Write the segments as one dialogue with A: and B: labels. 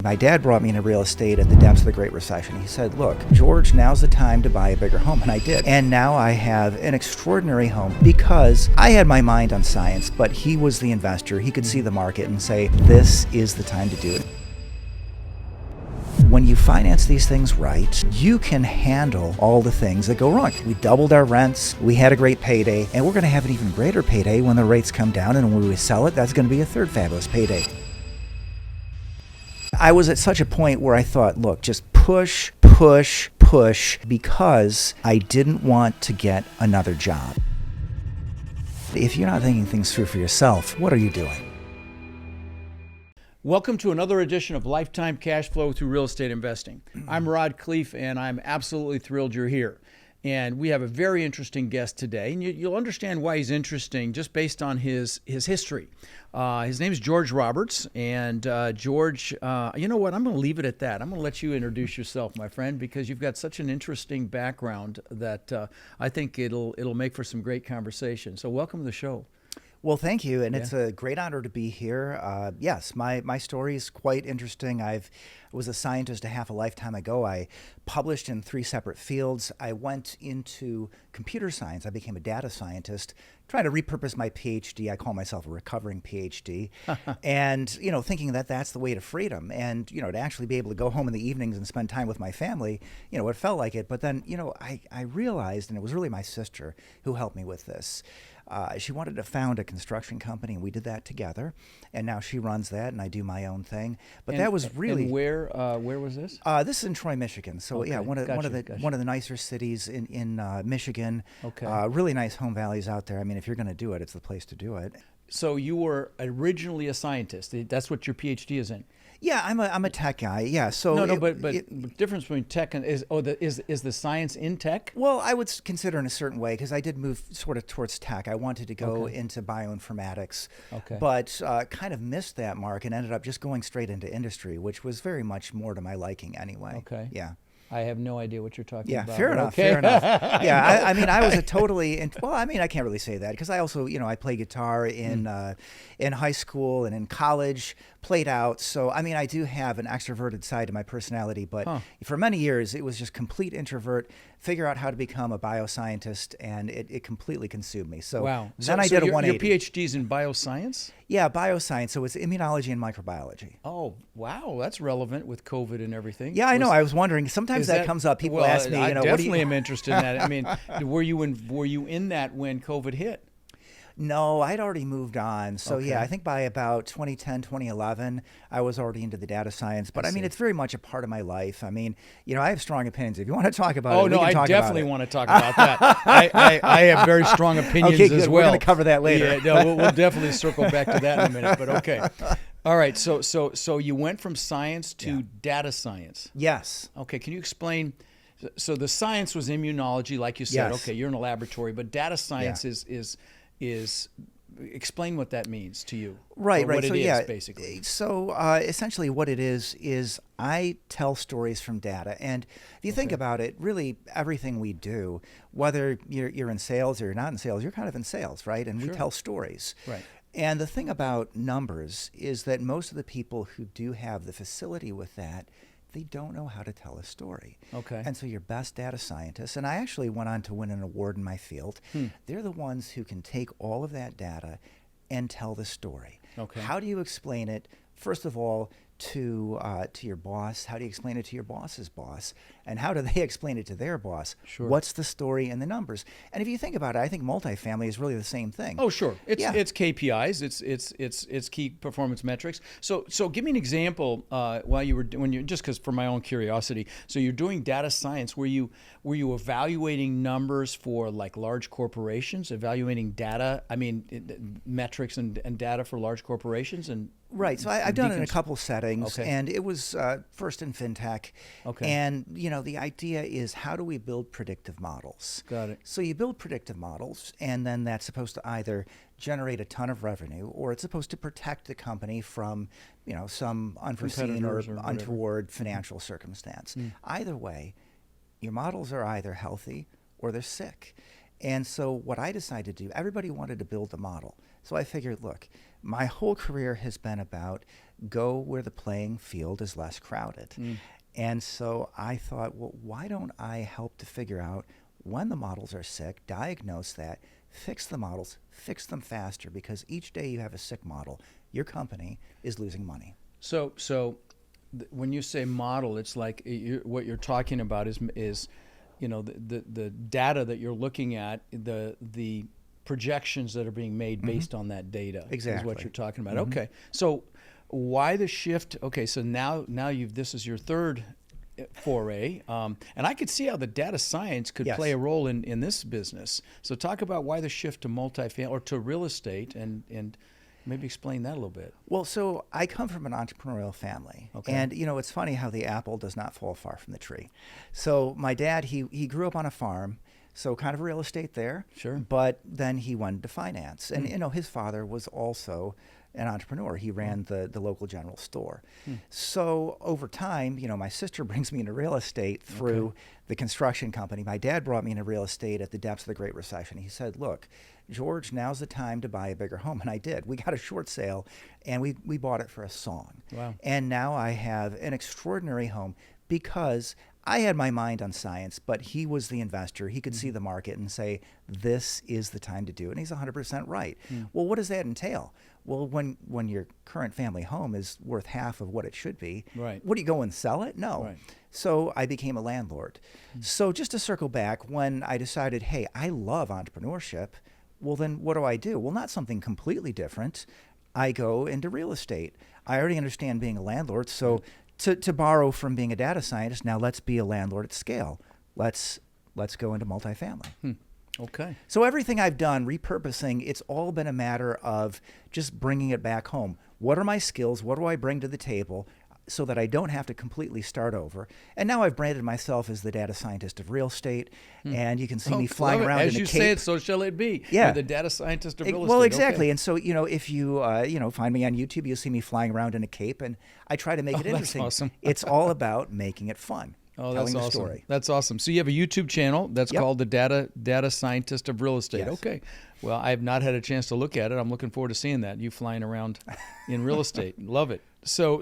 A: My dad brought me into real estate at the depths of the Great Recession. He said, look, George, now's the time to buy a bigger home. And I did. And now I have an extraordinary home because I had my mind on science, but he was the investor. He could see the market and say, this is the time to do it. When you finance these things right, you can handle all the things that go wrong. We doubled our rents, we had a great payday, and we're going to have an even greater payday when the rates come down, and when we sell it, that's going to be a third fabulous payday. I was at such a point where I thought, look, just push, because I didn't want to get another job. If you're not thinking things through for yourself, what are you doing?
B: Welcome to another edition of Lifetime Cash Flow through Real Estate Investing. I'm Rod Cleef, and I'm absolutely thrilled you're here. And we have a very interesting guest today, and you'll understand why he's interesting just based on his history. His name is George Roberts, and George, you know what? I'm going to leave it at that. I'm going to let you introduce yourself, my friend, because you've got such an interesting background that I think it'll make for some great conversation. So welcome to the show.
A: Well, thank you, and it's a great honor to be here. Yes, my story is quite interesting. I was a scientist a half a lifetime ago. I published in 3 separate fields. I went into computer science. I became a data scientist, trying to repurpose my PhD. I call myself a recovering PhD, and thinking that that's the way to freedom, and to actually be able to go home in the evenings and spend time with my family. It felt like it. But then I realized, and it was really my sister who helped me with this. She wanted to found a construction company, and we did that together. And now she runs that, and I do my own thing. But that was really
B: where was this?
A: This is in Troy, Michigan. So
B: okay.
A: one of the nicer cities in Michigan.
B: Okay.
A: Really nice home values out there. I mean, if you're going to do it, it's the place to do it.
B: So you were originally a scientist. That's what your PhD is in.
A: Yeah, I'm a tech guy. Yeah, so
B: but the difference between tech and is the science in tech?
A: Well, I would consider in a certain way, because I did move sort of towards tech. I wanted to go into bioinformatics, but kind of missed that mark and ended up just going straight into industry, which was very much more to my liking anyway.
B: Okay.
A: Yeah.
B: I have no idea what you're talking about.
A: Yeah, fair enough. Yeah, I mean, I was I can't really say that, because I also, I played guitar in high school and in college, played out. So, I mean, I do have an extroverted side to my personality, but for many years, it was just complete introvert, figure out how to become a bioscientist, and it completely consumed me. So
B: wow.
A: Then I did a 180.
B: Your PhD's in bioscience?
A: Yeah, bioscience. So it's immunology and microbiology.
B: Oh, wow. That's relevant with COVID and everything.
A: Yeah, I know. I was wondering. Sometimes that comes up. People ask me,
B: I
A: what do you...
B: definitely am interested in that. I mean, were you in that when COVID hit?
A: No, I'd already moved on. So yeah, I think by about 2010, 2011, I was already into the data science. But I mean, it's very much a part of my life. I mean, I have strong opinions. If you want to talk about it, we can talk about it.
B: I definitely want to talk about that. I have very strong opinions as well.
A: We're going to cover that later.
B: Yeah, no, we'll definitely circle back to that in a minute. But okay. All right. So you went from science to data science.
A: Yes.
B: Okay. Can you explain? So the science was immunology, like you said.
A: Yes.
B: Okay, you're in a laboratory, but data science is explain what that means to you.
A: Right.
B: What
A: so
B: it is, basically.
A: So essentially what it is I tell stories from data. And if you think about it, really everything we do, whether you're in sales or you're not in sales, you're kind of in sales, right? And we tell stories.
B: Right.
A: And the thing about numbers is that most of the people who do have the facility with that, they don't know how to tell a story.
B: Okay.
A: And so your best data scientists, and I actually went on to win an award in my field, they're the ones who can take all of that data and tell the story.
B: Okay.
A: How do you explain it, first of all, to your boss? How do you explain it to your boss's boss? And how do they explain it to their boss?
B: Sure.
A: What's the story and the numbers? And if you think about it, I think multifamily is really the same thing.
B: Oh, sure. It's KPIs. It's key performance metrics. So give me an example just because for my own curiosity. So you're doing data science. Were you evaluating numbers for like large corporations, evaluating data? I mean, metrics and data for large corporations and.
A: Right. So I've done it in a couple settings, and it was first in fintech.
B: Okay.
A: And the idea is, how do we build predictive models?
B: Got it.
A: So you build predictive models, and then that's supposed to either generate a ton of revenue, or it's supposed to protect the company from some unforeseen or untoward financial circumstance. Either way, your models are either healthy or they're sick. And so what I decided to do, everybody wanted to build a model. So I figured, look, my whole career has been about go where the playing field is less crowded. And so I thought, well, why don't I help to figure out when the models are sick, diagnose that, fix the models, fix them faster, because each day you have a sick model, your company is losing money.
B: So when you say model, it's like what you're talking about is the data that you're looking at, the projections that are being made based on that data.
A: Exactly.
B: Is what you're talking about. Okay. So why the shift? Okay. So now this is your third foray, and I could see how the data science could play a role in this business. So talk about why the shift to multifamily or to real estate, and maybe explain that a little bit.
A: Well, so I come from an entrepreneurial family.
B: Okay.
A: And, it's funny how the apple does not fall far from the tree. So my dad, he grew up on a farm, so kind of real estate there.
B: Sure.
A: But then he went into finance. And, his father was also an entrepreneur. He ran the local general store. So over time, my sister brings me into real estate through the construction company. My dad brought me into real estate at the depths of the Great Recession. He said, look, George, now's the time to buy a bigger home. And I did. We got a short sale, and we bought it for a song.
B: Wow.
A: And now I have an extraordinary home because I had my mind on science, but he was the investor. He could see the market and say, this is the time to do it. And he's 100% right. Well, what does that entail? Well, when your current family home is worth half of what it should be,
B: right.
A: What do you go and sell it? No.
B: Right.
A: So I became a landlord. So just to circle back, when I decided, hey, I love entrepreneurship, well, then what do? Well, not something completely different. I go into real estate. I already understand being a landlord, so to borrow from being a data scientist, now let's be a landlord at scale. Let's go into multifamily.
B: Okay.
A: So everything I've done, repurposing, it's all been a matter of just bringing it back home. What are my skills? What do I bring to the table so that I don't have to completely start over? And now I've branded myself as the data scientist of real estate, and you can see me flying around in a cape.
B: As you say it, so shall it be.
A: Yeah.
B: You're the data scientist of real estate.
A: Well, exactly.
B: Okay.
A: And so, if you, find me on YouTube, you'll see me flying around in a cape, and I try to make it interesting.
B: That's awesome.
A: It's all about making it fun.
B: Oh,
A: telling
B: that's
A: the
B: awesome.
A: story.
B: That's awesome. So you have a YouTube channel that's called the Data Scientist of Real Estate.
A: Yes.
B: Okay. Well, I have not had a chance to look at it. I'm looking forward to seeing that. You flying around in real estate. Love it. So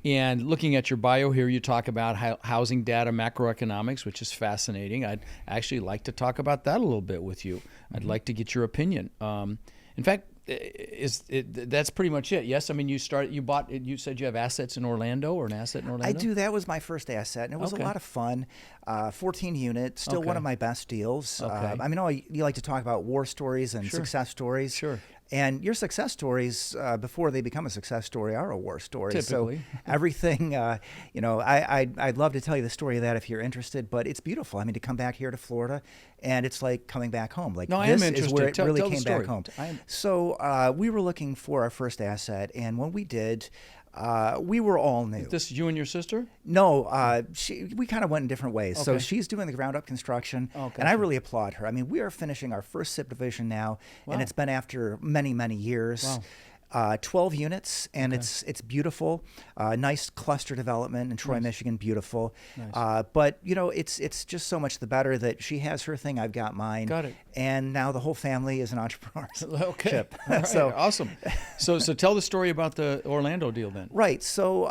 B: and looking at your bio here, you talk about housing data macroeconomics, which is fascinating. I'd actually like to talk about that a little bit with you. I'd like to get your opinion. In fact, that's pretty much it. Yes, I mean you said you have assets in Orlando, or an asset in Orlando.
A: I do. That was my first asset, and it was a lot of fun. 14 units, still one of my best deals.
B: Okay.
A: I mean, you like to talk about war stories and success stories.
B: Sure.
A: And your success stories, before they become a success story, are a war story.
B: Typically.
A: So everything, I'd love to tell you the story of that if you're interested, but it's beautiful. I mean, to come back here to Florida, and it's like coming back home. Like,
B: no, I
A: this
B: am interested.
A: is where it
B: tell
A: really
B: the
A: came
B: story.
A: back home. So we were looking for our first asset, and when we did, we were all new.
B: This you and your sister?
A: No, we kind of went in different ways.
B: Okay.
A: So she's doing the ground up construction, and I really applaud her. I mean, we are finishing our first subdivision now, and it's been after many, many years.
B: Wow.
A: 12 units, and it's beautiful. Nice cluster development in Troy, Michigan, beautiful.
B: Nice.
A: But it's just so much the better that she has her thing, I've got mine.
B: Got it.
A: And now the whole family is an entrepreneur.
B: Okay. All right.
A: So
B: awesome. So tell the story about the Orlando deal then.
A: Right. So,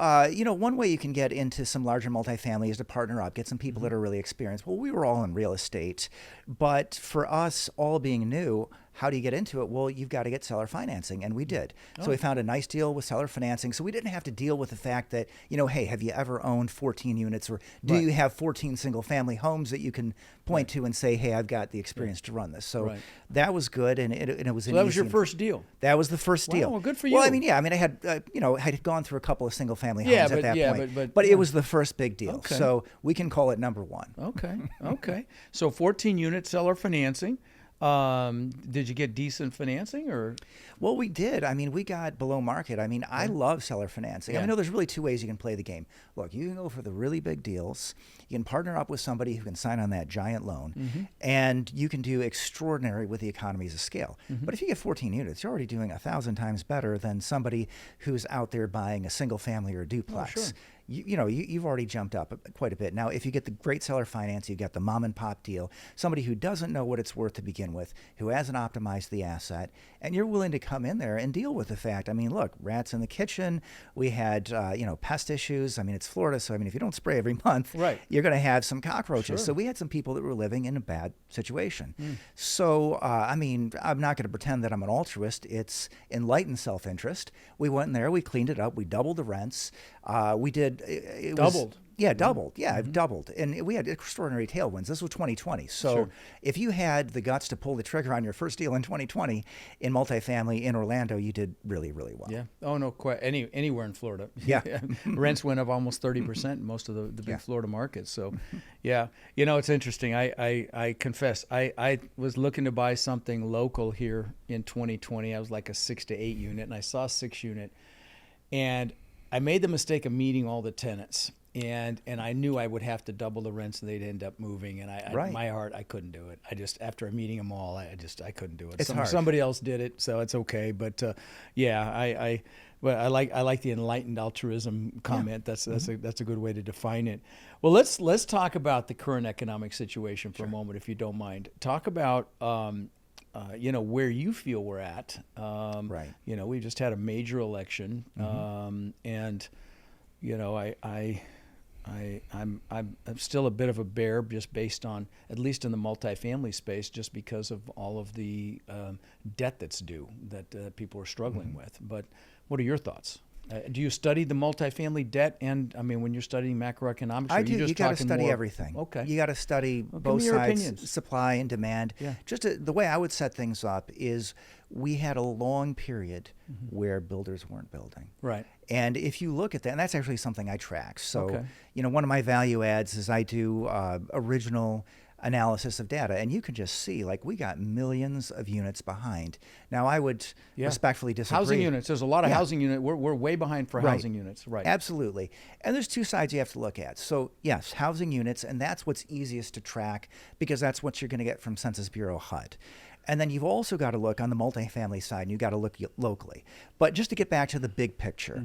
A: one way you can get into some larger multifamily is to partner up, get some people that are really experienced. Well, we were all in real estate, but for us, all being new, how do you get into it? Well, you've got to get seller financing, and we did. So we found a nice deal with seller financing, so we didn't have to deal with the fact that, hey, have you ever owned 14 units, or do you have 14 single-family homes that you can point to and say, hey, I've got the experience to run this. So that was good, and it was.
B: So that was your first deal.
A: That was the first deal.
B: Well, good for you.
A: Well, I mean, I had, I had gone through a couple of single-family homes at that point, but it was the first big deal.
B: Okay.
A: So we can call it number one.
B: Okay. So 14 unit seller financing. Did you get decent financing, or?
A: Well, we did. I mean, we got below market. I mean, I love seller financing. I know there's really two ways you can play the game. Look, you can go for the really big deals. You can partner up with somebody who can sign on that giant loan, and you can do extraordinary with the economies of scale. But if you get 14 units, you're already doing 1,000 times better than somebody who's out there buying a single family or a duplex.
B: Oh, sure.
A: You've already jumped up quite a bit. Now, if you get the great seller finance, you get the mom and pop deal, somebody who doesn't know what it's worth to begin begin with, who hasn't optimized the asset, and you're willing to come in there and deal with the fact. I mean, look, rats in the kitchen. We had pest issues. I mean, it's Florida, so I mean, if you don't spray every month,
B: right,
A: you're going to have some cockroaches.
B: Sure.
A: So we had some people that were living in a bad situation. So I mean, I'm not going to pretend that I'm an altruist. It's enlightened self-interest. We went in there, we cleaned it up, we doubled the rents. We did
B: doubled.
A: Doubled. Yeah, doubled. And we had extraordinary tailwinds. This was 2020. So
B: Sure.
A: if you had the guts to pull the trigger on your first deal in 2020 in multifamily in Orlando, you did really, really well.
B: Yeah. Oh, no, quite anywhere in Florida.
A: Yeah.
B: Rents went up almost 30% in most of the big Florida markets. So, yeah. It's interesting. I confess, I was looking to buy something local here in 2020. I was like a 6 to 8 unit, and I saw a 6 unit, and I made the mistake of meeting all the tenants. And I knew I would have to double the rents and they'd end up moving. And
A: Right.
B: my heart, I couldn't do it. I just, after meeting them all, I couldn't do it.
A: It's hard.
B: Somebody else did it, so it's okay. But I like the enlightened altruism comment. That's a good way to define it. Well, let's talk about the current economic situation for a moment, if you don't mind. Talk about where you feel we're at.
A: Right.
B: We just had a major election, and I'm still a bit of a bear, just based on, at least in the multifamily space, just because of all of the debt that's due that people are struggling with. But what are your thoughts? Do you study the multifamily debt? And I mean, when you're studying macroeconomics,
A: I do.
B: You
A: got to study everything.
B: Okay.
A: You got to study both sides, supply and demand.
B: Yeah.
A: The way I would set things up is we had a long period where builders weren't building.
B: Right.
A: And if you look at that, and that's actually something I track. So,
B: Okay.
A: One of my value adds is I do original analysis of data, and you can just see, like, we got millions of units behind. Now, I would respectfully disagree.
B: Housing units. There's a lot of housing units. We're way behind for housing units. Right.
A: Absolutely. And there's two sides you have to look at. So, yes, housing units, and that's what's easiest to track because that's what you're going to get from Census Bureau HUD. And then you've also got to look on the multifamily side, and you've got to look locally. But just to get back to the big picture,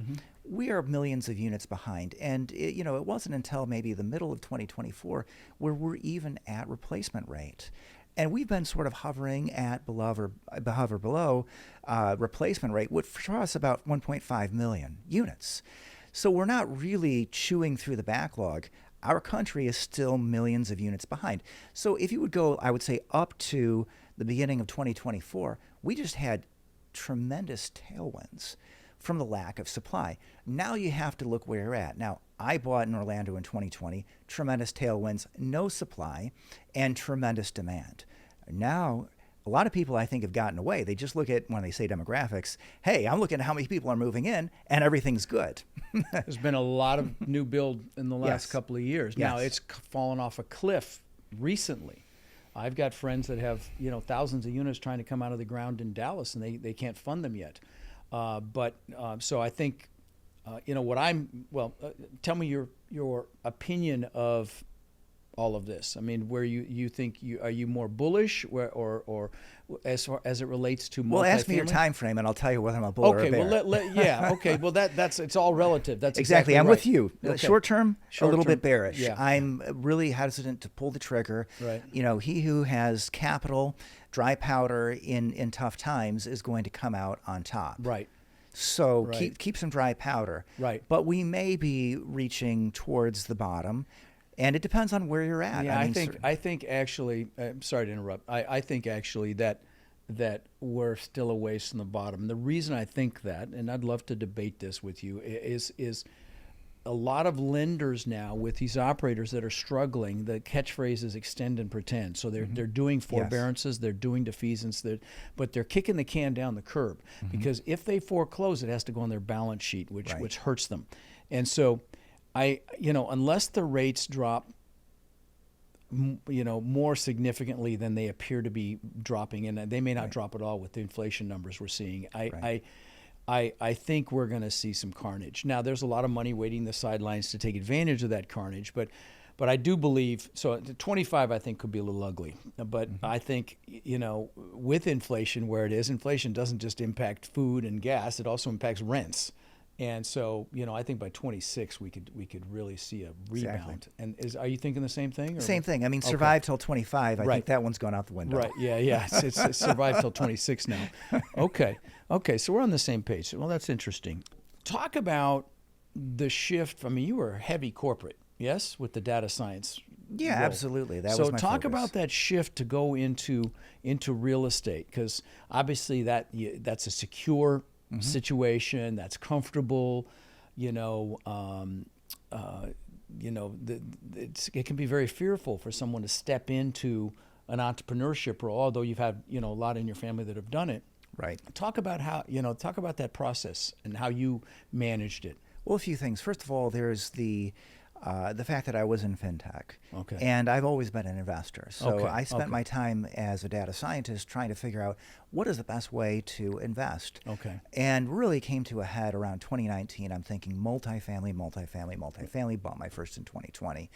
A: we are millions of units behind. And it wasn't until maybe the middle of 2024 where we're even at replacement rate. And we've been sort of hovering at below replacement rate, which for us about 1.5 million units. So we're not really chewing through the backlog. Our country is still millions of units behind. So if you would go, I would say, up to the beginning of 2024, we just had tremendous tailwinds from the lack of supply. Now you have to look where you're at. Now, I bought in Orlando in 2020, tremendous tailwinds, no supply, and tremendous demand. Now, a lot of people, I think, have gotten away. They just look at, when they say demographics, hey, I'm looking at how many people are moving in, and everything's good.
B: There's been a lot of new build in the last couple of years. Now, it's fallen off a cliff recently. I've got friends that have, thousands of units trying to come out of the ground in Dallas, and they can't fund them yet. So I think, tell me your opinion of all of this. I mean, where you think are you more bullish, or as far as it relates to multifamily?
A: Well, ask me your time frame, and I'll tell you whether I'm a bull or a bear.
B: Okay. Well, that's it's all relative. That's
A: exactly. I'm
B: right.
A: with you.
B: Okay.
A: Short term, a little bit bearish.
B: Yeah.
A: I'm really hesitant to pull the trigger.
B: Right.
A: He who has capital, dry powder in tough times is going to come out on top.
B: Right.
A: So keep some dry powder.
B: Right.
A: But we may be reaching towards the bottom. And it depends on where you're at.
B: Yeah, I think actually, I'm sorry to interrupt. I think actually that we're still a ways from the bottom. The reason I think that, and I'd love to debate this with you, is a lot of lenders now with these operators that are struggling. The catchphrase is extend and pretend. So they're doing forbearances, they're doing defeasance, but they're kicking the can down the curb because if they foreclose, it has to go on their balance sheet, which hurts them. And so unless the rates drop, more significantly than they appear to be dropping, and they may not drop at all with the inflation numbers we're seeing, I think we're going to see some carnage. Now, there's a lot of money waiting the sidelines to take advantage of that carnage, but I do believe, so 25 I think could be a little ugly, but I think, with inflation where it is, inflation doesn't just impact food and gas, it also impacts rents. And so, I think by 26 we could really see a rebound. And are you thinking the same thing? Or?
A: Same thing. I mean, survive till 25. I think that one's gone out the window.
B: Right. Yeah. It's survive till 26 now. Okay. So we're on the same page. Well, that's interesting. Talk about the shift. I mean, you were heavy corporate, yes, with the data science.
A: Yeah,
B: role.
A: Absolutely. That was my
B: So talk
A: focus.
B: about that shift to go into real estate, because obviously that's a secure situation, that's comfortable. It can be very fearful for someone to step into an entrepreneurship role, although you've had a lot in your family that have done it.
A: Right.
B: Talk about talk about that process and how you managed it.
A: Well, a few things. First of all, there's the fact that I was in fintech,
B: Okay.
A: and I've always been an investor. So
B: Okay.
A: I spent my time as a data scientist trying to figure out what is the best way to invest.
B: Okay.
A: And really came to a head around 2019. I'm thinking multifamily. Bought my first in 2020.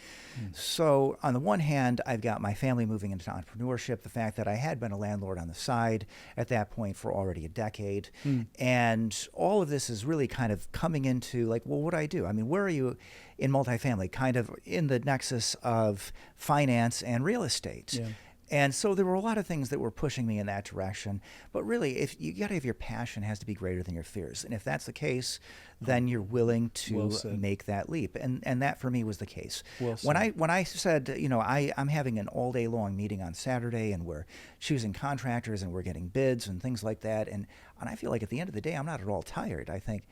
A: So on the one hand, I've got my family moving into entrepreneurship, the fact that I had been a landlord on the side at that point for already a decade. And all of this is really kind of coming into like, well, what do I do? I mean, where are you in multifamily? Kind of in the nexus of finance and real estate.
B: Yeah.
A: And so there were a lot of things that were pushing me in that direction. But really, if you got to have your passion has to be greater than your fears. And if that's the case, then you're willing to make that leap. And that for me was the case. When I said, I'm having an all day long meeting on Saturday, and we're choosing contractors and we're getting bids and things like that. And I feel like at the end of the day, I'm not at all tired. I think,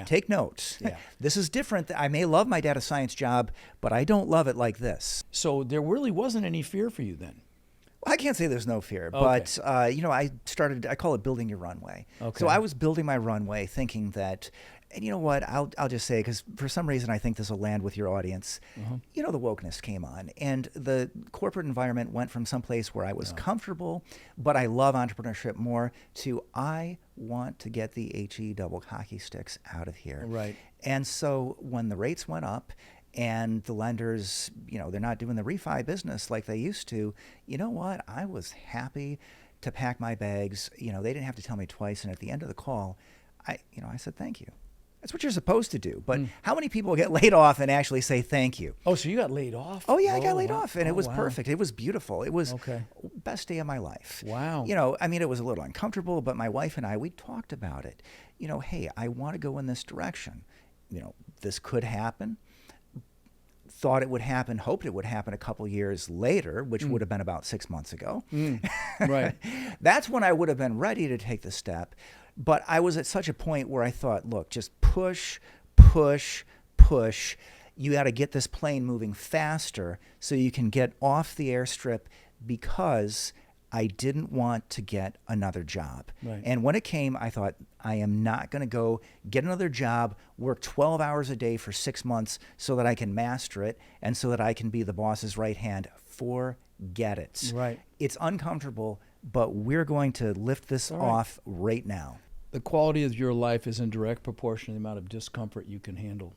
A: take notes.
B: Yeah.
A: This is different. I may love my data science job, but I don't love it like this.
B: So there really wasn't any fear for you then?
A: Well, I can't say there's no fear, but I call it building your runway.
B: Okay.
A: So I was building my runway thinking that, and you know what, I'll just say, because for some reason I think this will land with your audience, the wokeness came on, and the corporate environment went from someplace where I was comfortable, but I love entrepreneurship more, to I want to get the HE double hockey sticks out of here.
B: Right.
A: And so when the rates went up, and the lenders, they're not doing the refi business like they used to, you know what? I was happy to pack my bags. They didn't have to tell me twice. And at the end of the call, I said, thank you. That's what you're supposed to do. But how many people get laid off and actually say thank you?
B: Oh, so you got laid off?
A: Oh, yeah, I got laid off. And it was perfect. It was beautiful. It was
B: Okay.
A: best day of my life.
B: Wow.
A: It was a little uncomfortable, but my wife and I, we talked about it. Hey, I want to go in this direction. This could happen. Thought it would happen, hoped it would happen a couple years later, which would have been about 6 months ago.
B: Right.
A: That's when I would have been ready to take the step. But I was at such a point where I thought, look, just push. You got to get this plane moving faster so you can get off the airstrip, because I didn't want to get another job.
B: Right.
A: And when it came, I thought, I am not going to go get another job, work 12 hours a day for 6 months so that I can master it and so that I can be the boss's right hand. Forget it.
B: Right.
A: It's uncomfortable, but we're going to lift this off right now.
B: The quality of your life is in direct proportion to the amount of discomfort you can handle.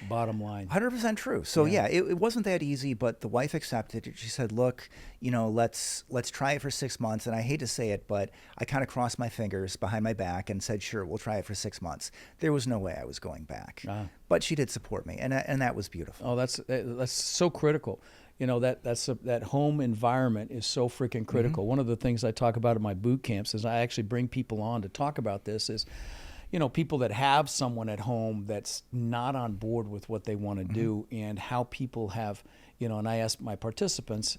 B: Bottom line.
A: 100% true. So it wasn't that easy, but the wife accepted it. She said, look, let's try it for 6 months. And I hate to say it, but I kind of crossed my fingers behind my back and said, sure, we'll try it for 6 months. There was no way I was going back. But she did support me, and that was beautiful.
B: Oh, that's so critical. That home environment is so freaking critical. One of the things I talk about in my boot camps is I actually bring people on to talk about this is, people that have someone at home that's not on board with what they want to do, and how people have, and I ask my participants,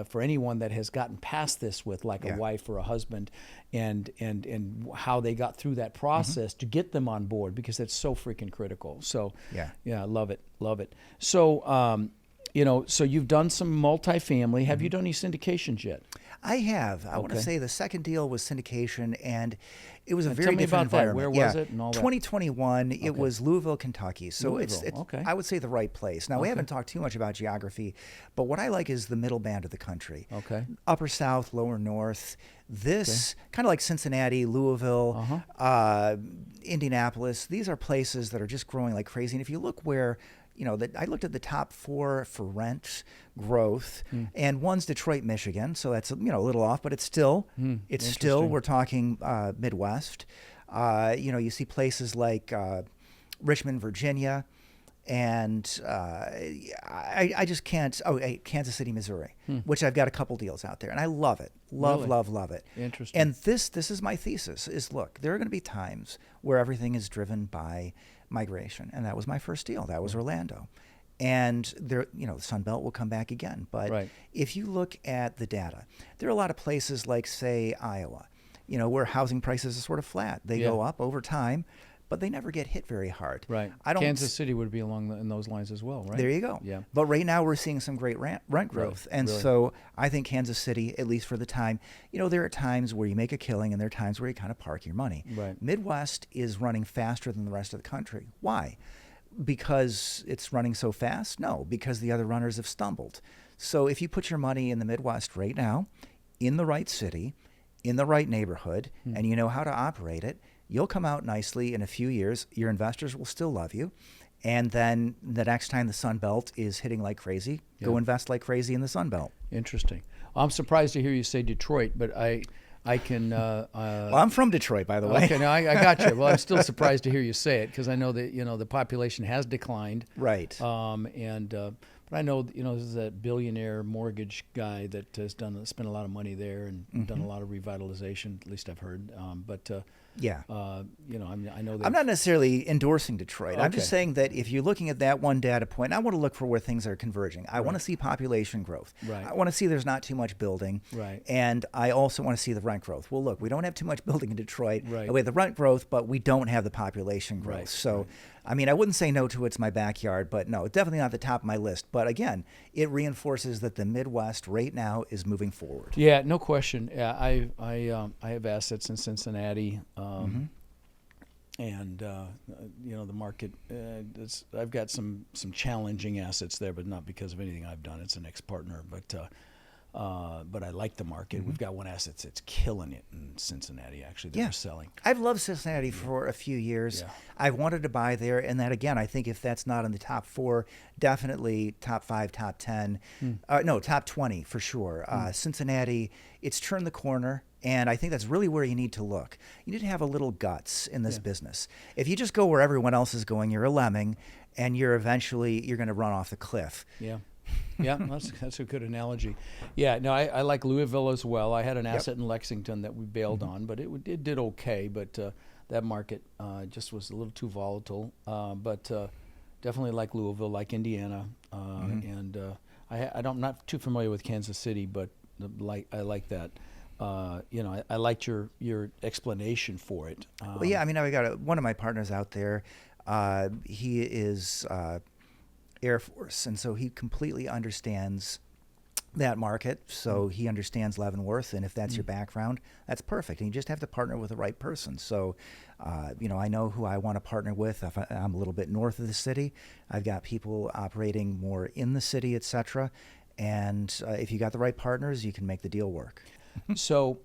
B: for anyone that has gotten past this with like a wife or a husband, and how they got through that process to get them on board, because that's so freaking critical. So I love it. So, so you've done some multifamily. Have you done any syndications yet?
A: I have. I want to say the second deal was syndication, and it was a very
B: tell me
A: different
B: about
A: environment.
B: That. Where was it and all that?
A: 2021, it was Louisville, Kentucky. So
B: Louisville,
A: it's I would say the right place. Now, we haven't talked too much about geography, but what I like is the middle band of the country.
B: Okay.
A: Upper South, Lower North. This, kind of like Cincinnati, Louisville, Indianapolis, these are places that are just growing like crazy. And if you look where, I looked at the top 4 for rent growth, and one's Detroit, Michigan. So that's, a little off, but it's still, we're talking Midwest. You see places like Richmond, Virginia, and I just can't. Oh, Kansas City, Missouri, which I've got a couple deals out there, and I love it.
B: Really?
A: Love it.
B: Interesting.
A: And this is my thesis: is look, there are going to be times where everything is driven by migration, and that was my first deal. That was Orlando. And there, the Sun Belt will come back again. But if you look at the data, there are a lot of places like, say, Iowa, where housing prices are sort of flat. They go up over time, but they never get hit very hard.
B: Right. Kansas City would be in those lines as well, right?
A: There you go.
B: Yeah.
A: But right now we're seeing some great rent growth. And so I think Kansas City, at least for the time, there are times where you make a killing and there are times where you kind of park your money.
B: Right.
A: Midwest is running faster than the rest of the country. Why? Because it's running so fast? No, because the other runners have stumbled. So if you put your money in the Midwest right now, in the right city, in the right neighborhood, and you know how to operate it, you'll come out nicely in a few years. Your investors will still love you. And then the next time the Sun Belt is hitting like crazy, go invest like crazy in the Sun Belt.
B: Interesting. I'm surprised to hear you say Detroit, but I can.
A: Well, I'm from Detroit, by the way.
B: Okay, no, I got you. Well, I'm still surprised to hear you say it because I know that the population has declined.
A: Right.
B: But I know there's that billionaire mortgage guy that has spent a lot of money there and done a lot of revitalization. At least I've heard. I know that.
A: I'm not necessarily endorsing Detroit.
B: Okay.
A: I'm just saying that if you're looking at that one data point, I want to look for where things are converging. I want to see population growth.
B: Right.
A: I want to see there's not too much building.
B: Right.
A: And I also want to see the rent growth. Well, look, we don't have too much building in Detroit.
B: Right.
A: We have the rent growth, but we don't have the population growth.
B: Right.
A: So, I mean, I wouldn't say no to it's my backyard, but no, it's definitely not the top of my list. But again, it reinforces that the Midwest right now is moving forward.
B: Yeah, no question. Yeah, I have assets in Cincinnati. And the market. I've got some challenging assets there, but not because of anything I've done. It's an ex-partner, but I like the market. We've got one asset that's killing it in Cincinnati. Actually, that we're selling.
A: I've loved Cincinnati for a few years. Yeah. I've wanted to buy there, and that again, I think if that's not in the top 4, definitely top 5, top 10, no, top 20 for sure. Cincinnati, it's turned the corner. And I think that's really where you need to look. You need to have a little guts in this business. If you just go where everyone else is going, you're a lemming, and you're going to run off the cliff.
B: Yeah. Yeah, that's a good analogy. Yeah, no, I like Louisville as well. I had an asset in Lexington that we bailed on, but it did okay. But that market just was a little too volatile. But definitely like Louisville, like Indiana, and I'm not too familiar with Kansas City, but I like that. I liked your explanation for it.
A: Well, yeah, I mean, I got one of my partners out there. He is Air Force, and so he completely understands that market. So he understands Leavenworth, and if that's your background, that's perfect. And you just have to partner with the right person. So, I know who I want to partner with. If I'm a little bit north of the city, I've got people operating more in the city, etc. And if you got the right partners, you can make the deal work.
B: So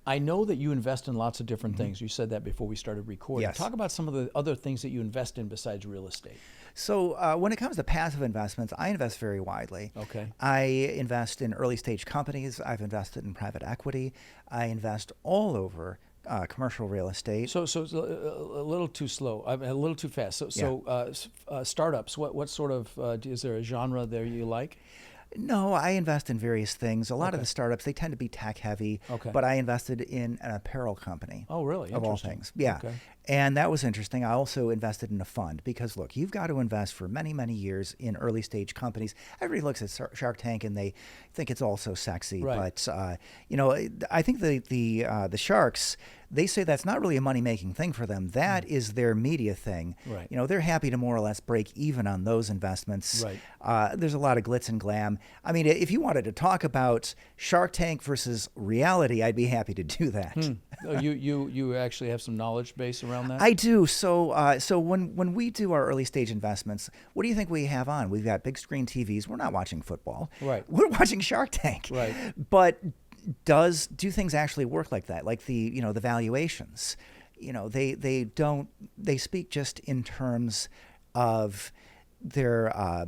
B: I know that you invest in lots of different things. You said that before we started recording.
A: Yes.
B: Talk about some of the other things that you invest in besides real estate.
A: So when it comes to passive investments, I invest very widely.
B: Okay.
A: I invest in early stage companies. I've invested in private equity. I invest all over commercial real estate.
B: So a little too slow. A little too fast. Startups. What sort of is there a genre there you like?
A: No, I invest in various things. A lot of the startups, they tend to be tech heavy, but I invested in an apparel company.
B: Oh, really?
A: Of all things. Yeah. Okay. And that was interesting. I also invested in a fund because, look, you've got to invest for many, many years in early stage companies. Everybody looks at Shark Tank and they think it's all so sexy.
B: Right.
A: But, I think the sharks, they say that's not really a money-making thing for them. That is their media thing.
B: Right.
A: They're happy to more or less break even on those investments.
B: Right.
A: There's a lot of glitz and glam. I mean, if you wanted to talk about Shark Tank versus reality, I'd be happy to do that.
B: Oh, you actually have some knowledge base around that?
A: I do. So when we do our early stage investments, what do you think we have on? We've got big screen TVs. We're not watching football.
B: Right.
A: We're watching Shark Tank.
B: Right.
A: But do things actually work like that? Like the valuations, they speak just in terms of their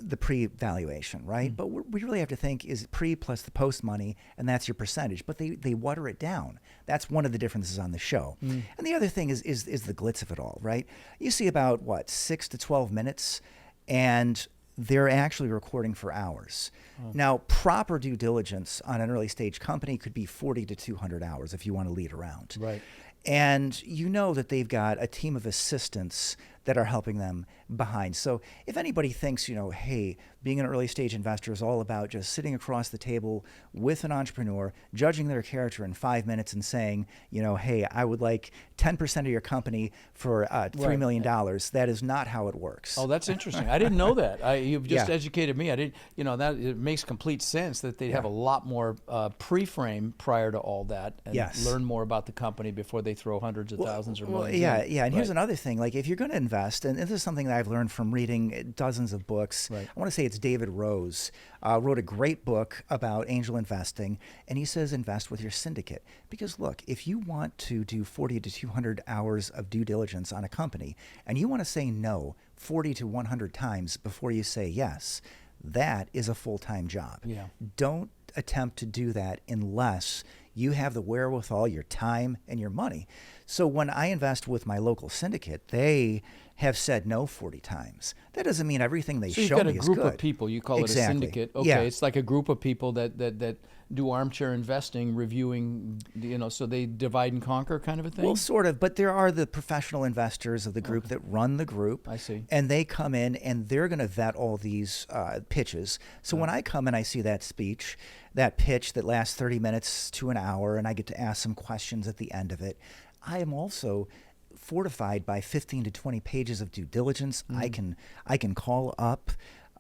A: the pre-valuation, right? But we really have to think is pre plus the post money, and that's your percentage. But they water it down. That's one of the differences on the show. And the other thing is the glitz of it all, right? You see about, 6 to 12 minutes, and they're actually recording for hours. Now, proper due diligence on an early stage company could be 40 to 200 hours if you want to lead around.
B: Right.
A: And you know that they've got a team of assistants that are helping them behind. So if anybody thinks, hey, being an early stage investor is all about just sitting across the table with an entrepreneur, judging their character in 5 minutes and saying, hey, I would like 10% of your company for $3 million. That is not how it works.
B: Oh, that's interesting. I didn't know that. You've just educated me. I didn't, that it makes complete sense that they'd have a lot more pre-frame prior to all that and learn more about the company before they throw hundreds of thousands or millions.
A: Yeah. And here's another thing. Like if you're going to invest, and this is something that I've learned from reading dozens of books. I want to say it's David Rose, wrote a great book about angel investing, and he says invest with your syndicate. Because look, if you want to do 40 to 200 hours of due diligence on a company, and you want to say no 40 to 100 times before you say yes, that is a full-time job.
B: Yeah.
A: Don't attempt to do that unless you have the wherewithal, your time, and your money. So when I invest with my local syndicate, they have said no 40 times. That doesn't mean everything they show me is good.
B: So you've got a group of people. You call it a syndicate. Okay, it's like a group of people that do armchair investing, reviewing, so they divide and conquer kind of a thing?
A: Well, sort of, but there are the professional investors of the group that run the group.
B: I see.
A: And they come in and they're going to vet all these pitches. So when I come and I see that speech, that pitch that lasts 30 minutes to an hour, and I get to ask some questions at the end of it, I am also fortified by 15 to 20 pages of due diligence. I can call up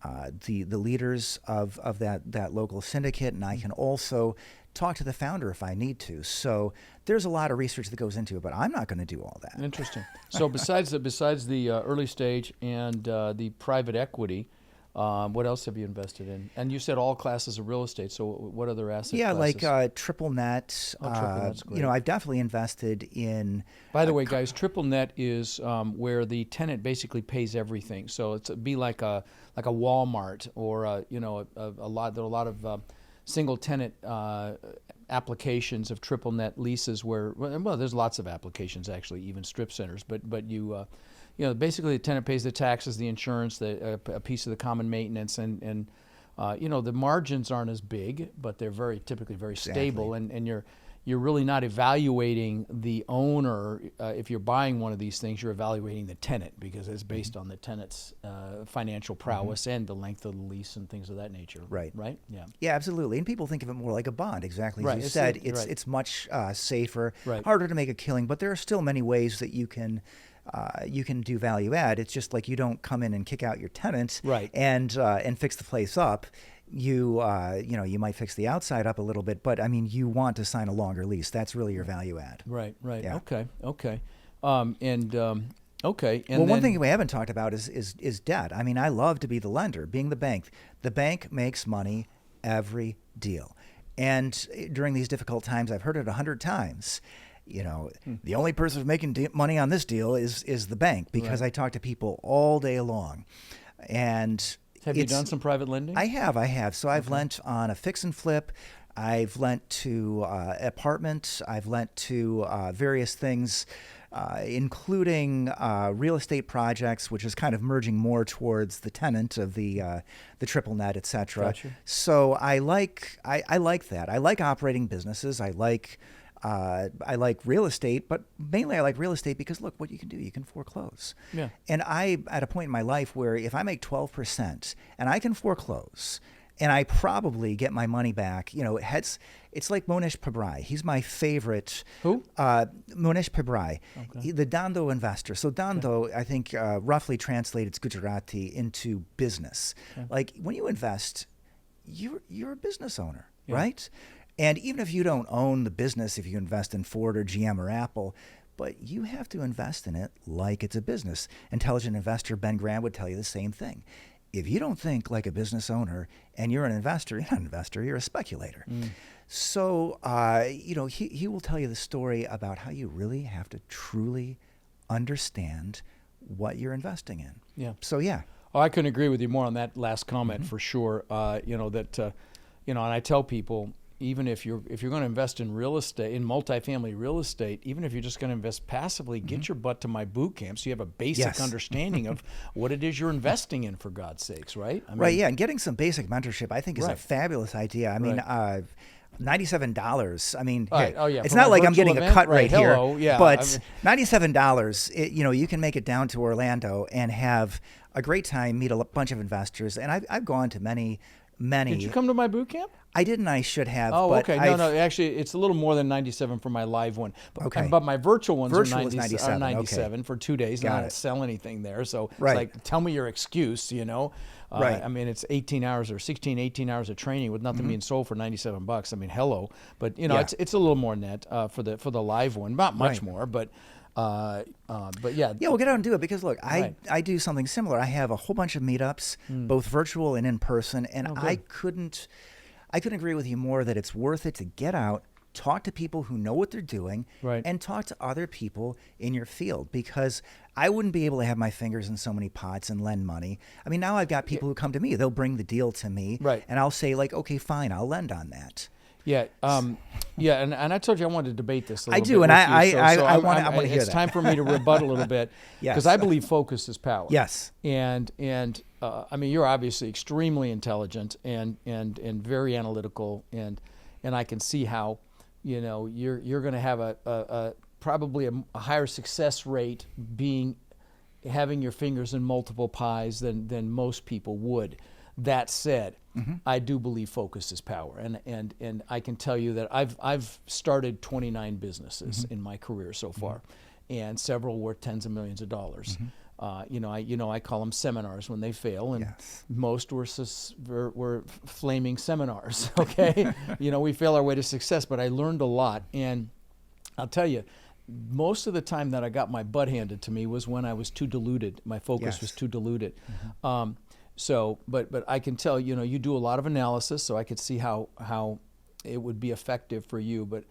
A: the leaders of that local syndicate, and I can also talk to the founder if I need to. So there's a lot of research that goes into it, but I'm not going to do all that.
B: Interesting. So besides the early stage and the private equity, what else have you invested in? And you said all classes of real estate. So what other asset classes?
A: Like triple net.
B: Triple net's great.
A: I've definitely invested in.
B: By the way, guys, triple net is where the tenant basically pays everything. So it'd be like a Walmart or a lot of single tenant applications of triple net leases where there's lots of applications actually, even strip centers. But you. Basically the tenant pays the taxes, the insurance, a piece of the common maintenance, and the margins aren't as big, but they're typically very stable, and you're really not evaluating the owner. If you're buying one of these things, you're evaluating the tenant because it's based on the tenant's financial prowess and the length of the lease and things of that nature. Right? Yeah.
A: Yeah, absolutely. And people think of it more like a bond, exactly as you said. It's much safer, harder to make a killing, but there are still many ways that you can do value add. It's just like you don't come in and kick out your tenant and fix the place up. You might fix the outside up a little bit, but I mean you want to sign a longer lease. That's really your value add.
B: Right.
A: Yeah.
B: Okay.
A: One thing we haven't talked about is debt. I mean, I love to be the lender, being the bank. The bank makes money every deal, and during these difficult times, I've heard it 100 times. The only person who's making money on this deal is the bank, because I talk to people all day long. And
B: have you done some private lending?
A: I have. So I've lent on a fix and flip. I've lent to apartments. I've lent to various things, including real estate projects, which is kind of merging more towards the tenant of the triple net, et cetera.
B: Gotcha.
A: So I like that. I like operating businesses. I like real estate, but mainly I like real estate because look, what you can do, you can foreclose. Yeah. And I, at a point in my life where if I make 12% and I can foreclose and I probably get my money back, it's like Monish Pabrai. He's my favorite.
B: Who?
A: Monish Pabrai, the Dando investor. So Dando, I think roughly translates Gujarati into business. Like when you invest, you're a business owner, right? And even if you don't own the business, if you invest in Ford or GM or Apple, but you have to invest in it like it's a business. Intelligent investor Ben Graham would tell you the same thing. If you don't think like a business owner and you're an investor, you're not an investor, you're a speculator. So, he will tell you the story about how you really have to truly understand what you're investing in.
B: Yeah.
A: So, yeah.
B: Oh, I couldn't agree with you more on that last comment for sure. And I tell people, even if you're going to invest in real estate, in multifamily real estate, even if you're just going to invest passively, get your butt to my boot camp so you have a basic understanding of what it is you're investing in, for God's sakes, right? I mean,
A: right, yeah, and getting some basic mentorship, I think, is a fabulous idea. I mean, $97. I mean,
B: right.
A: it's not like I'm getting a cut right here, but $97, you can make it down to Orlando and have a great time, meet a bunch of investors, and I've gone to many.
B: Did you come to my boot camp?
A: I didn't. I should have.
B: Oh,
A: but
B: okay. No. Actually, it's a little more than 97 for my live one.
A: Okay.
B: But my virtual ones are
A: 97
B: okay. For 2 days. And I don't sell anything there. So it's like, tell me your excuse, Right. I mean, it's 18 hours or 18 hours of training with nothing being sold for $97. I mean, hello. But, it's a little more than that for the live one. Not much more, but yeah.
A: Yeah, we'll get out and do it because, look, I do something similar. I have a whole bunch of meetups, both virtual and in person, and I couldn't agree with you more that it's worth it to get out, talk to people who know what they're doing, and talk to other people in your field, because I wouldn't be able to have my fingers in so many pots and lend money. I mean, now I've got people who come to me. They'll bring the deal to me, and I'll say, like, okay, fine, I'll lend on that.
B: Yeah, and I told you I wanted to debate this a little bit.
A: I do, and I want to hear that.
B: It's time for me to rebut a little bit, because I believe focus is power.
A: Yes.
B: And I mean, you're obviously extremely intelligent and very analytical, and I can see how, you're going to have a probably a higher success rate having your fingers in multiple pies than most people would. That said, I do believe focus is power, and I can tell you that I've started 29 businesses in my career so far, and several worth tens of millions of dollars. I call them seminars when they fail, and most were flaming seminars. Okay, we fail our way to success, but I learned a lot, and I'll tell you, most of the time that I got my butt handed to me was when I was too diluted. My focus was too diluted. So, but I can tell, you do a lot of analysis, so I could see how it would be effective for you. But,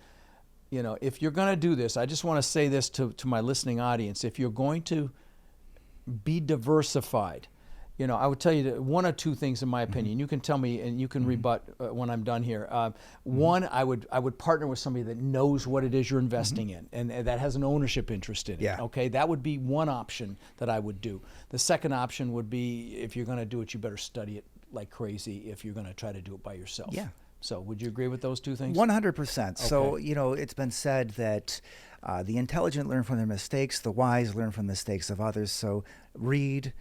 B: if you're going to do this, I just want to say this to my listening audience. If you're going to be diversified, I would tell you that one or two things, in my opinion. You can tell me, and you can rebut when I'm done here. One, I would partner with somebody that knows what it is you're investing in, and that has an ownership interest in it. Okay, that would be one option that I would do. The second option would be, if you're going to do it, you better study it like crazy. If you're going to try to do it by yourself. Yeah. So, would you agree with those two things?
A: 100%. So, it's been said that the intelligent learn from their mistakes, the wise learn from the mistakes of others. So, read,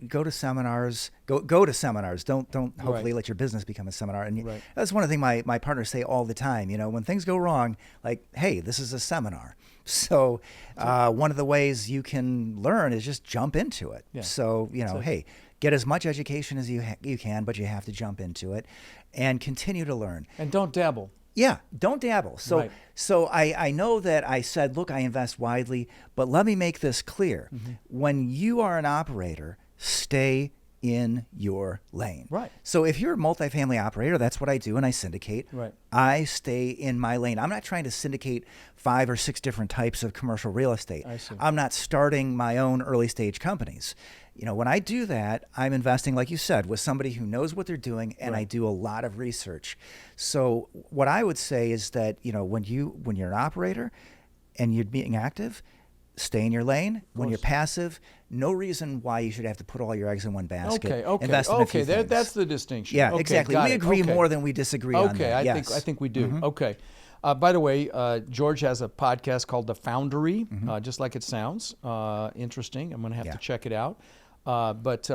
A: go to seminars, go to seminars. Don't hopefully let your business become a seminar. And that's one of the things my partners say all the time. When things go wrong, like, hey, this is a seminar. So one of the ways you can learn is just jump into it. Yeah. So, hey, get as much education as you can, but you have to jump into it and continue to learn.
B: And don't dabble.
A: Yeah, don't dabble. So I know that I said, look, I invest widely, but let me make this clear. When you are an operator, stay in your lane. Right. So if you're a multifamily operator, that's what I do, and I syndicate. Right. I stay in my lane. I'm not trying to syndicate 5 or 6 different types of commercial real estate. I see. I'm not starting my own early stage companies. When I do that, I'm investing, like you said, with somebody who knows what they're doing, and I do a lot of research. So what I would say is that, when you're an operator and you're being active, stay in your lane. When you're passive, no reason why you should have to put all your eggs in one basket. Invest in a few things.
B: That's the distinction.
A: Yeah, exactly. We agree more than we disagree on that.
B: I think we do. Okay. By the way, George has a podcast called The Foundry, just like it sounds. Interesting. I'm going to have to check it out. But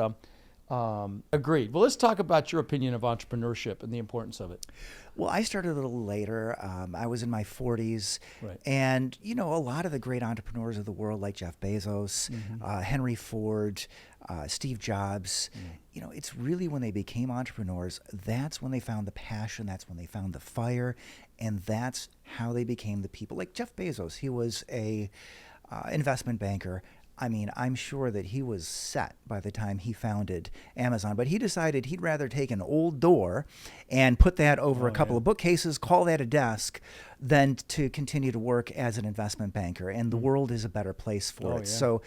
B: agreed. Well, let's talk about your opinion of entrepreneurship and the importance of it.
A: Well, I started a little later. I was in my 40s. Right. And, a lot of the great entrepreneurs of the world, like Jeff Bezos, Henry Ford, Steve Jobs, it's really when they became entrepreneurs, that's when they found the passion, that's when they found the fire, and that's how they became the people. Like Jeff Bezos, he was a investment banker. I mean, I'm sure that he was set by the time he founded Amazon, but he decided he'd rather take an old door and put that over a couple of bookcases, call that a desk, than to continue to work as an investment banker. And the world is a better place for it. Yeah. So,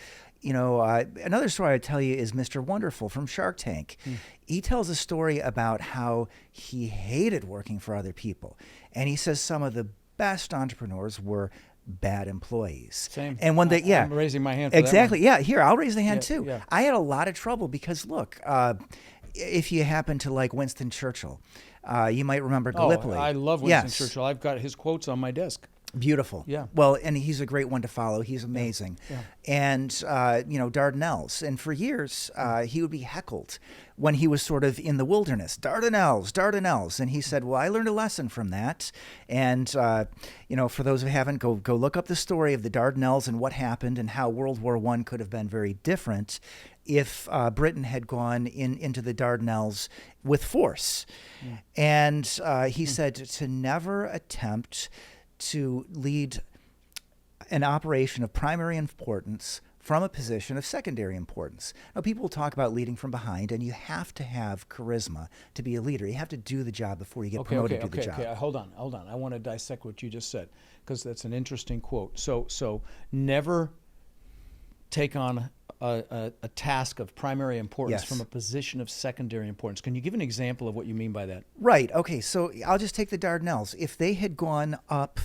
A: Another story I'd tell you is Mr. Wonderful from Shark Tank. He tells a story about how he hated working for other people. And he says some of the best entrepreneurs were bad employees.
B: Same.
A: And when they,
B: I'm raising my hand for
A: exactly.
B: that one.
A: Yeah, here, I'll raise the hand too.
B: Yeah.
A: I had a lot of trouble because, look, if you happen to like Winston Churchill, you might remember Gallipoli.
B: I love Winston Churchill. I've got his quotes on my desk.
A: Beautiful.
B: Yeah.
A: Well, and he's a great one to follow. He's amazing.
B: Yeah.
A: And, Dardanelles. And for years, he would be heckled when he was sort of in the wilderness. Dardanelles. And he said, well, I learned a lesson from that. And, for those who haven't, go look up the story of the Dardanelles and what happened and how World War I could have been very different if Britain had gone into the Dardanelles with force. And he said to never attempt to lead an operation of primary importance from a position of secondary importance. Now, people will talk about leading from behind, and you have to have charisma to be a leader. You have to do the job before you get promoted to the job.
B: Okay, hold on. I want to dissect what you just said because that's an interesting quote. So never take on a task of primary importance from a position of secondary importance. Can you give an example of what you mean by that?
A: Right. Okay. So I'll just take the Dardanelles. If they had gone up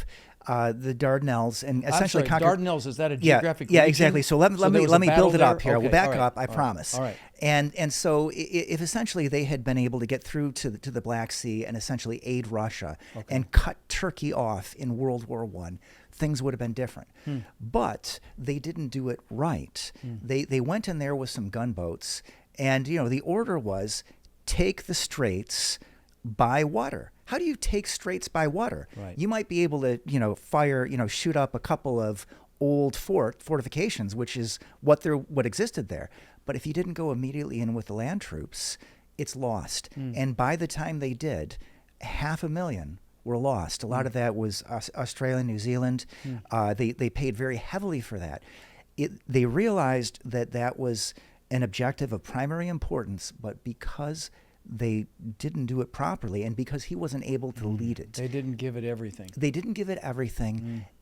A: the Dardanelles and essentially conquered
B: Dardanelles, is that a geographic region?
A: Yeah, exactly. So let me build it up here.
B: Okay,
A: We'll back
B: right,
A: up. I promise.
B: All right.
A: And so if essentially they had been able to get through to the Black Sea and essentially aid Russia and cut Turkey off in World War I, things would have been different. But they didn't do it right. They went in there with some gunboats, and the order was take the straits by water. How do you take straits by water?
B: Right.
A: You might be able to, shoot up a couple of old fortifications, which is what existed there. But if you didn't go immediately in with the land troops, it's lost. And by the time they did, 500,000 were lost. A lot of that was Australia, New Zealand. They paid very heavily for that. They realized that was an objective of primary importance, but because they didn't do it properly, and because he wasn't able to lead it.
B: They didn't give it everything.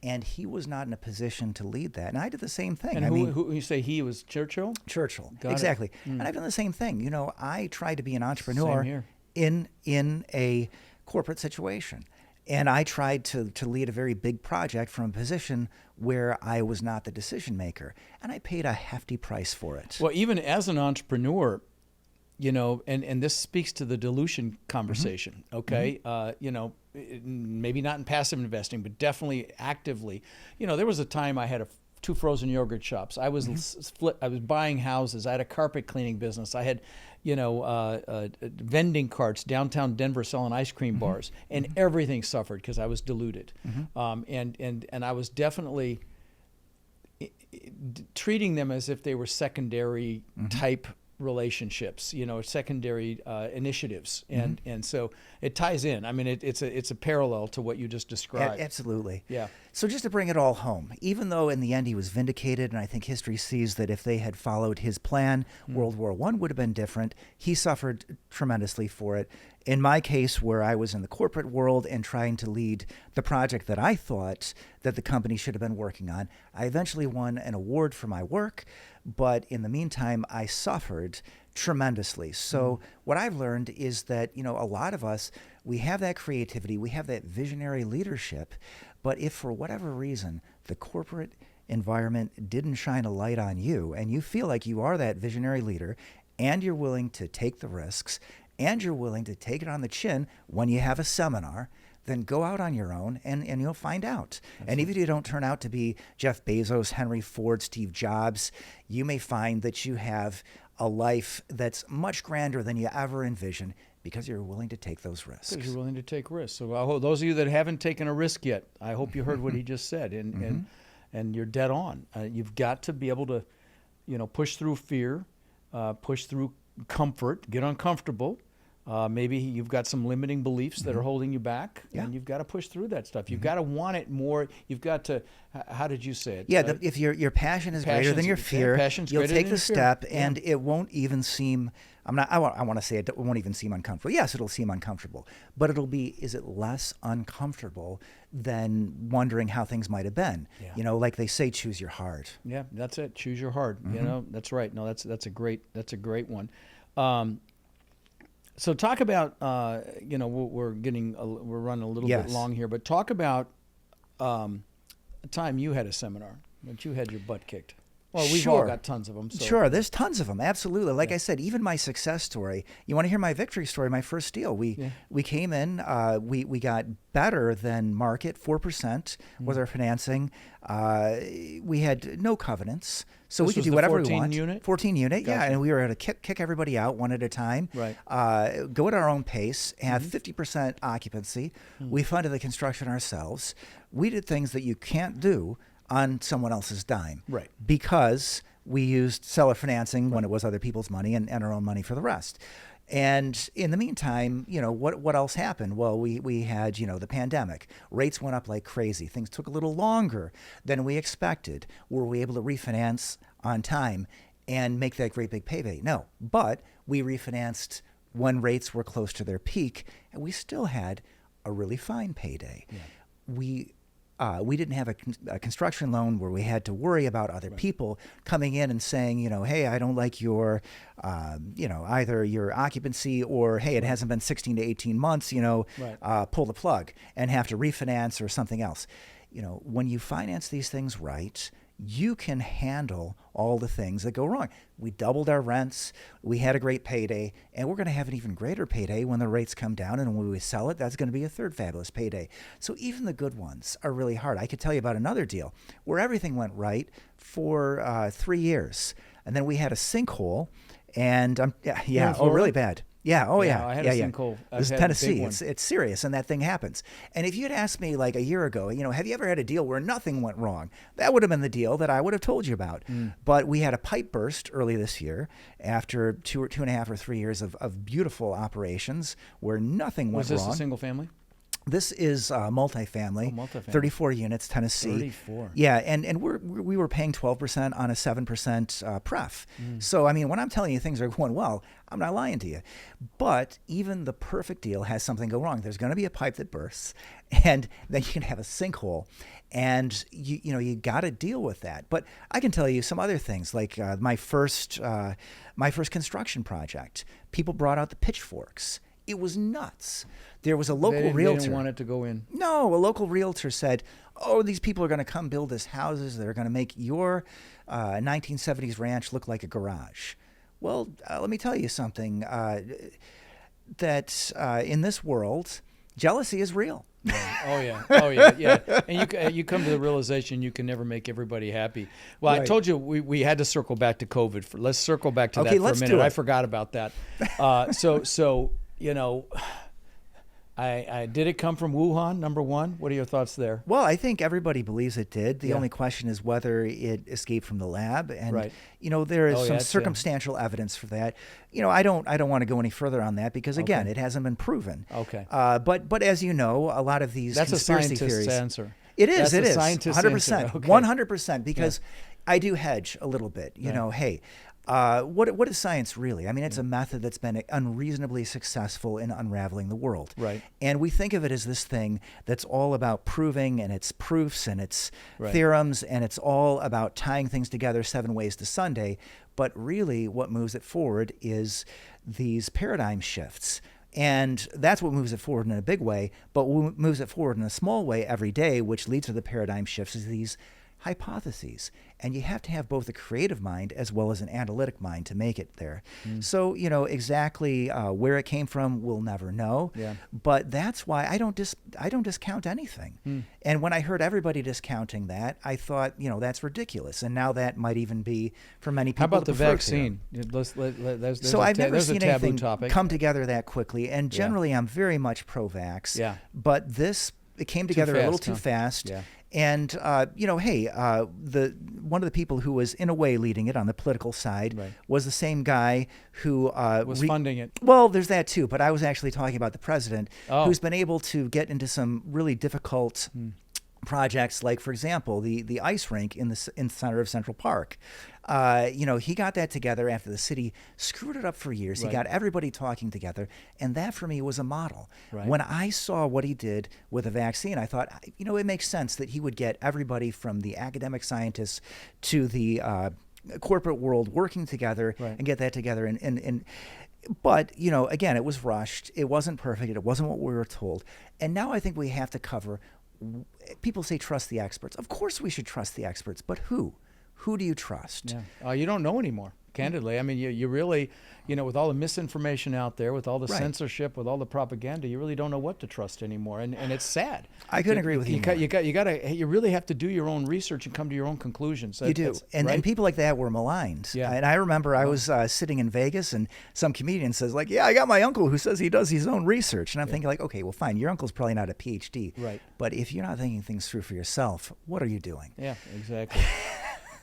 A: And he was not in a position to lead that. And I did the same thing.
B: And who you say he was Churchill?
A: Churchill,
B: Got
A: exactly.
B: it.
A: And I've done the same thing. I tried to be an
B: Same
A: entrepreneur
B: here.
A: in a corporate situation. And I tried to lead a very big project from a position where I was not the decision maker. And I paid a hefty price for it.
B: Well, even as an entrepreneur, and this speaks to the dilution conversation, okay? Maybe not in passive investing, but definitely actively. There was a time I had two frozen yogurt shops. I was I was buying houses. I had a carpet cleaning business. I had, vending carts downtown Denver selling ice cream bars, and everything suffered because I was diluted. And I was definitely treating them as if they were secondary type relationships, secondary initiatives, and so it ties in. I mean, it's a parallel to what you just described.
A: Absolutely.
B: Yeah.
A: So just to bring it all home, even though in the end he was vindicated, and I think history sees that if they had followed his plan, World War I would have been different. He suffered tremendously for it. In my case, where I was in the corporate world and trying to lead the project that I thought that the company should have been working on, I eventually won an award for my work. But in the meantime, I suffered tremendously. So what I've learned is that, a lot of us, we have that creativity, we have that visionary leadership, but if for whatever reason the corporate environment didn't shine a light on you and you feel like you are that visionary leader and you're willing to take the risks and you're willing to take it on the chin when you have a seminar, then go out on your own and you'll find out. And even if you don't turn out to be Jeff Bezos, Henry Ford, Steve Jobs, you may find that you have a life that's much grander than you ever envisioned because you're willing to take those risks.
B: Because you're willing to take risks. So I hope those of you that haven't taken a risk yet, I hope you heard what he just said, and you're dead on. You've got to be able to, push through fear, push through comfort, get uncomfortable, Maybe you've got some limiting beliefs that are holding you back,
A: Yeah.
B: and you've got to push through that stuff. You've got to want it more. You've got to, how did you say it?
A: Yeah, if your passion is greater than your fear, you'll take the step, and it won't even seem. I want to say it won't even seem uncomfortable. Yes, it'll seem uncomfortable, but it'll be. Is it less uncomfortable than wondering how things might have been?
B: Yeah.
A: You know, like they say, choose your heart.
B: Yeah, that's it. Choose your heart. You know, that's right. No, that's a great one. So talk about, we're running a little bit long here, but talk about a time you had a seminar that you had your butt kicked. Well, we've all got tons of them. So.
A: Sure, there's tons of them. Absolutely. Like I said, even my success story. You want to hear my victory story? My first deal. We came in. We got better than market. 4% was our financing. We had no covenants, so we could do whatever we want. 14 unit.
B: Gotcha.
A: Yeah, and we were able to kick everybody out one at a time.
B: Right.
A: Go at our own pace. Have 50% occupancy. We funded the construction ourselves. We did things that you can't do on someone else's dime.
B: Right.
A: Because we used seller financing when it was other people's money and our own money for the rest. And in the meantime, what else happened? Well, we had, the pandemic. Rates went up like crazy. Things took a little longer than we expected. Were we able to refinance on time and make that great big payday? No. But we refinanced when rates were close to their peak, and we still had a really fine payday. Yeah. We didn't have a construction loan where we had to worry about other people coming in and saying, hey, I don't like your, either your occupancy or, hey, it hasn't been 16 to 18 months, pull the plug and have to refinance or something else. When you finance these things right, you can handle all the things that go wrong. We doubled our rents. We had a great payday, and we're going to have an even greater payday when the rates come down. And when we sell it, that's going to be a third fabulous payday. So even the good ones are really hard. I could tell you about another deal where everything went right for 3 years, and then we had a sinkhole, and really bad. Yeah. Oh, yeah.
B: I had a sinkhole.
A: This is Tennessee. It's serious, and that thing happens. And if you had asked me like a year ago, have you ever had a deal where nothing went wrong? That would have been the deal that I would have told you about. But we had a pipe burst early this year after 2.5 or 3 years of beautiful operations where nothing went wrong.
B: Was this a single family?
A: This is multifamily, 34 units, Tennessee.
B: 34.
A: Yeah, and we were paying 12% on a 7% pref. So, when I'm telling you things are going well, I'm not lying to you. But even the perfect deal has something go wrong. There's going to be a pipe that bursts, and then you can have a sinkhole. And you got to deal with that. But I can tell you some other things, like my first construction project. People brought out the pitchforks. It was nuts. There was a local realtor.
B: They didn't want it to go in.
A: No, a local realtor said, oh, these people are going to come build us houses. They're going to make your 1970s ranch look like a garage. Well, let me tell you something, that in this world, jealousy is real.
B: Yeah. Oh yeah. And you come to the realization you can never make everybody happy. Well, right. I told you we had to circle back to COVID. Let's circle back to that for a minute. I forgot about that. So I did it come from Wuhan, number one? What are your thoughts there?
A: Well, I think everybody believes it did. The only question is whether it escaped from the lab. And, there is some circumstantial evidence for that. I don't want to go any further on that because, again, it hasn't been proven.
B: Okay.
A: But as you know, a lot of these conspiracy theories.
B: That's a scientist's answer.
A: It is.
B: That's
A: it is.
B: Scientist's
A: 100%.
B: Answer. Okay.
A: 100%. Because I do hedge a little bit. Hey. What is science really? It's a method that's been unreasonably successful in unraveling the world.
B: Right.
A: And we think of it as this thing that's all about proving, and it's proofs, and it's theorems, and it's all about tying things together 7 ways to Sunday. But really what moves it forward is these paradigm shifts. And that's what moves it forward in a big way. But what moves it forward in a small way every day, which leads to the paradigm shifts, is these hypotheses. And you have to have both a creative mind as well as an analytic mind to make it there. So, exactly where it came from, we'll never know.
B: Yeah.
A: But that's why I don't discount anything. And when I heard everybody discounting that, I thought, that's ridiculous. And now that might even be for many people.
B: How about the vaccine?
A: So I've never seen anything
B: topic.
A: come together that quickly. And generally, I'm very much pro-vax.
B: Yeah.
A: But this it came together a little too fast.
B: Yeah.
A: And hey, one of the people who was in a way leading it on the political side was the same guy who
B: was funding it.
A: Well, there's that too, but I was actually talking about the president, who's been able to get into some really difficult projects, like, for example, the ice rink in the center of Central Park. He got that together after the city screwed it up for years. He got everybody talking together, and that for me was a model. When I saw what he did with a vaccine, I thought, it makes sense that he would get everybody from the academic scientists to the corporate world working together and get that together. But, again, it was rushed. It wasn't perfect. It wasn't what we were told. And now I think we have to cover. People say trust the experts. Of course we should trust the experts, but who? Who do you trust?
B: Yeah. You don't know anymore, candidly. I mean, you really, with all the misinformation out there, with all the censorship, with all the propaganda, you really don't know what to trust anymore, and it's sad.
A: I couldn't agree with you.
B: You really have to do your own research and come to your own conclusions.
A: You do, and people like that were maligned.
B: Yeah.
A: And I remember I was sitting in Vegas, and some comedian says, like, "Yeah, I got my uncle who says he does his own research," and I'm thinking, like, okay, well, fine, your uncle's probably not a PhD,
B: right?
A: But if you're not thinking things through for yourself, what are you doing?
B: Yeah, exactly.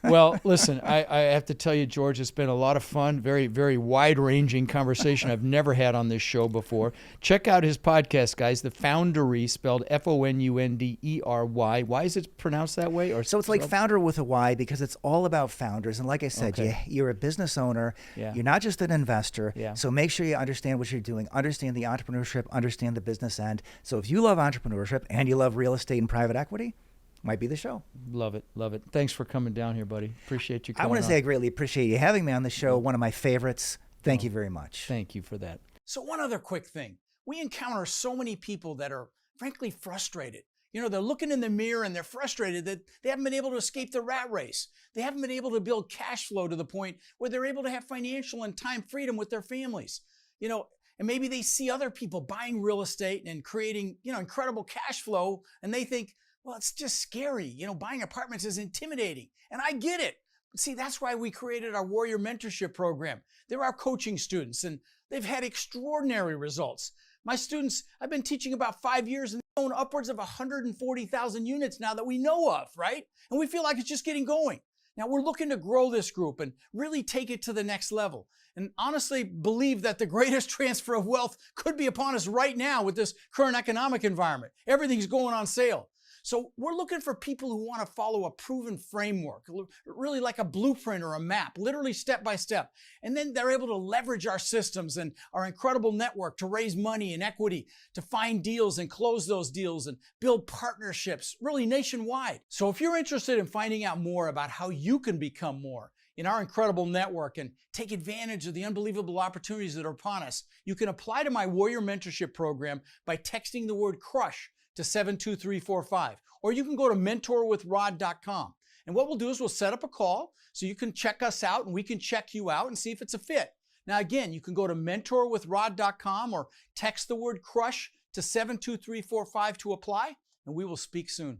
B: Well, listen, I have to tell you, George, it's been a lot of fun, very, very wide-ranging conversation I've never had on this show before. Check out his podcast, guys, The Foundery, spelled F-O-N-U-N-D-E-R-Y. Why is it pronounced that way?
A: So it's like founder with a Y because it's all about founders. And like I said, you're a business owner.
B: Yeah.
A: You're not just an investor.
B: Yeah.
A: So make sure you understand what you're doing, understand the entrepreneurship, understand the business end. So if you love entrepreneurship and you love real estate and private equity, might be the show.
B: Love it. Love it. Thanks for coming down here, buddy. Appreciate you coming
A: I want to say I greatly appreciate you having me on the show. One of my favorites. Thank you very much.
B: Thank you for that.
C: So one other quick thing. We encounter so many people that are frankly frustrated. They're looking in the mirror and they're frustrated that they haven't been able to escape the rat race. They haven't been able to build cash flow to the point where they're able to have financial and time freedom with their families. And maybe they see other people buying real estate and creating, incredible cash flow, and they think, well, it's just scary. Buying apartments is intimidating. And I get it. But see, that's why we created our Warrior Mentorship Program. They're our coaching students, and they've had extraordinary results. My students, I've been teaching about 5 years, and they own upwards of 140,000 units now that we know of, right? And we feel like it's just getting going. Now, we're looking to grow this group and really take it to the next level. And honestly believe that the greatest transfer of wealth could be upon us right now with this current economic environment. Everything's going on sale. So we're looking for people who want to follow a proven framework, really like a blueprint or a map, literally step by step. And then they're able to leverage our systems and our incredible network to raise money and equity, to find deals and close those deals and build partnerships, really nationwide. So if you're interested in finding out more about how you can become more in our incredible network and take advantage of the unbelievable opportunities that are upon us, you can apply to my Warrior Mentorship Program by texting the word CRUSH to 72345, or you can go to mentorwithrod.com. And what we'll do is we'll set up a call so you can check us out and we can check you out and see if it's a fit. Now, again, you can go to mentorwithrod.com or text the word CRUSH to 72345 to apply, and we will speak soon.